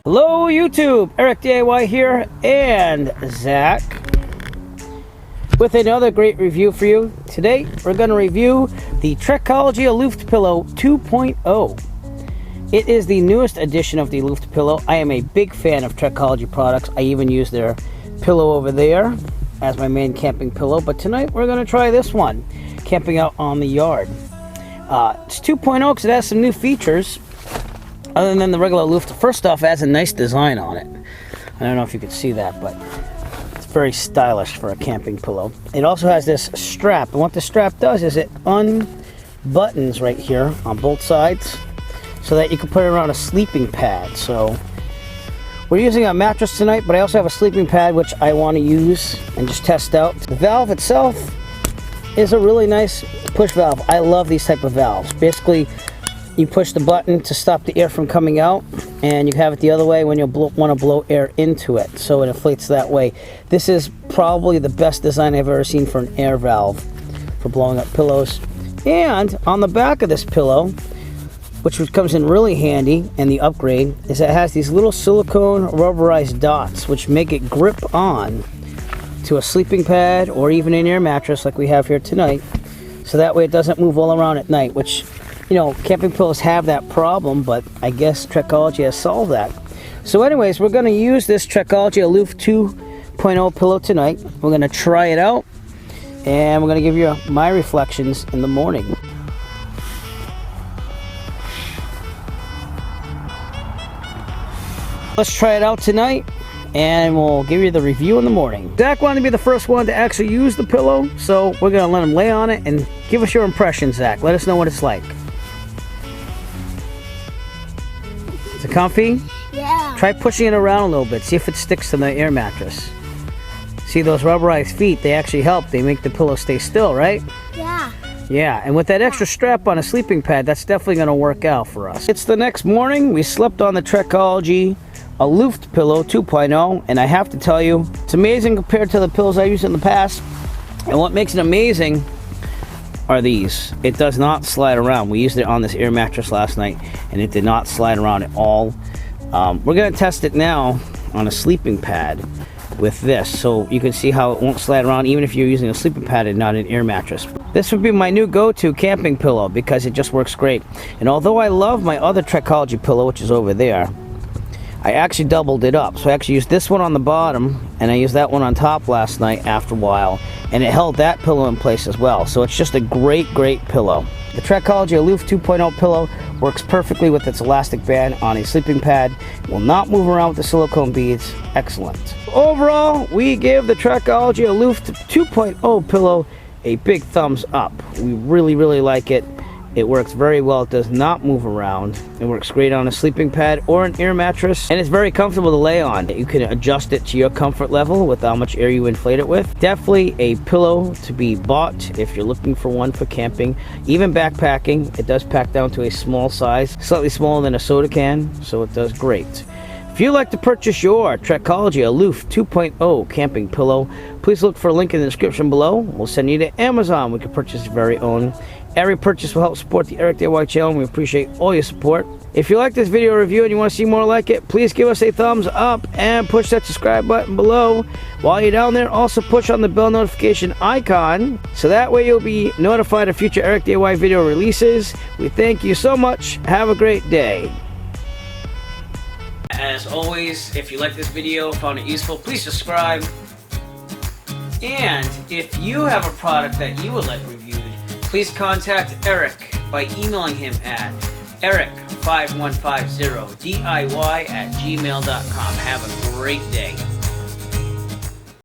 Hello YouTube, Eric DIY here, and Zach with another great review for you. Today we're going to review the Trekology Aluft Pillow 2.0. It is the newest edition of the Aluft Pillow. I am a big fan of Trekology products. I even use their pillow over there as my main camping pillow, but tonight we're going to try this one, camping out on the yard. It's 2.0 because it has some new features other than the regular Aluft. First off, it has a nice design on it. I don't know if you can see that, but it's very stylish for a camping pillow. It also has this strap, and what the strap does is it unbuttons right here on both sides so that you can put it around a sleeping pad. So we're using a mattress tonight, but I also have a sleeping pad which I want to use and just test out. The valve itself is a really nice push valve. I love these type of valves. Basically, you push the button to stop the air from coming out, and you have it the other way when you want to blow air into it, so it inflates that way. This is probably the best design I've ever seen for an air valve for blowing up pillows. And on the back of this pillow, which comes in really handy, and the upgrade, is that it has these little silicone rubberized dots which make it grip on to a sleeping pad or even an air mattress like we have here tonight, so that way it doesn't move all around at night, which, you know, camping pillows have that problem, but I guess Trekology has solved that. So anyways, we're going to use this Trekology Aluft 2.0 pillow tonight. We're going to try it out, and we're going to give you my reflections in the morning. Let's try it out tonight, and we'll give you the review in the morning. Zach wanted to be the first one to actually use the pillow, so we're going to let him lay on it and give us your impressions, Zach. Let us know what it's like. Is it comfy? Yeah. Try pushing it around a little bit. See if it sticks to the air mattress. See those rubberized feet? They actually help. They make the pillow stay still, right? Yeah. Yeah, and with that extra strap on a sleeping pad, that's definitely going to work out for us. It's the next morning. We slept on the Trekology Aluft Pillow 2.0, and I have to tell you, it's amazing compared to the pillows I used in the past. And what makes it amazing are these. It does not slide around. We used it on this air mattress last night, and it did not slide around at all. We're going to test it now on a sleeping pad with this, so you can see how it won't slide around even if you're using a sleeping pad and not an air mattress. This would be my new go-to camping pillow because it just works great. And although I love my other Trekology pillow, which is over there, I actually doubled it up. So I actually used this one on the bottom, and I used that one on top last night after a while, and it held that pillow in place as well. So it's just a great pillow. The Trekology Aluft 2.0 pillow works perfectly with its elastic band on a sleeping pad. It will not move around with the silicone beads. Excellent. Overall, we give the Trekology Aluft 2.0 pillow a big thumbs up. We really like it. It works very well. It does not move around. It works great on a sleeping pad or an air mattress, and it's very comfortable to lay on. You can adjust it to your comfort level with how much air you inflate it with. Definitely a pillow to be bought if you're looking for one for camping, even backpacking. It does pack down to a small size, slightly smaller than a soda can, so it does great. If you'd like to purchase your Trekology Aluft 2.0 camping pillow, please look for a link in the description below. We'll send you to Amazon. We can purchase your very own. Every purchase will help support the Eric DIY channel, and we appreciate all your support. If you like this video review and you want to see more like it, please give us a thumbs up and push that subscribe button below. While you're down there, also push on the bell notification icon, so that way you'll be notified of future Eric DIY video releases. We thank you so much. Have a great day. As always, if you like this video, found it useful, please subscribe. And if you have a product that you would like reviewed, please contact Eric by emailing him at eric5150diy@gmail.com. Have a great day.